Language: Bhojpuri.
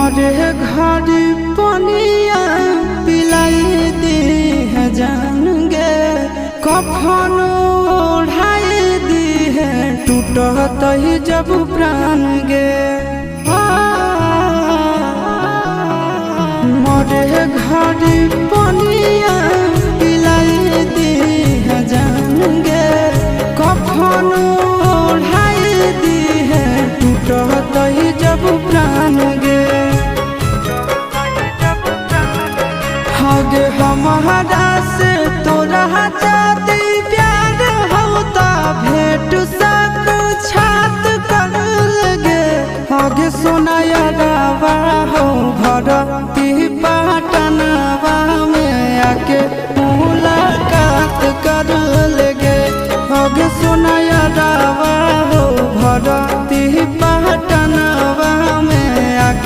मोरे घर पनिया पिलाई दी है जान गे, कफन ओढ़ाई दी है टूटत ही जब प्राण गे। मोरे घर पनिया पिलाई दी है जान गे, कफन ओढ़ाई दी है टूटत ही जब प्राण गे। हगे हमारा से तोरा जाती प्यार होता भेंट साथ छात कर लगे, हगे सोना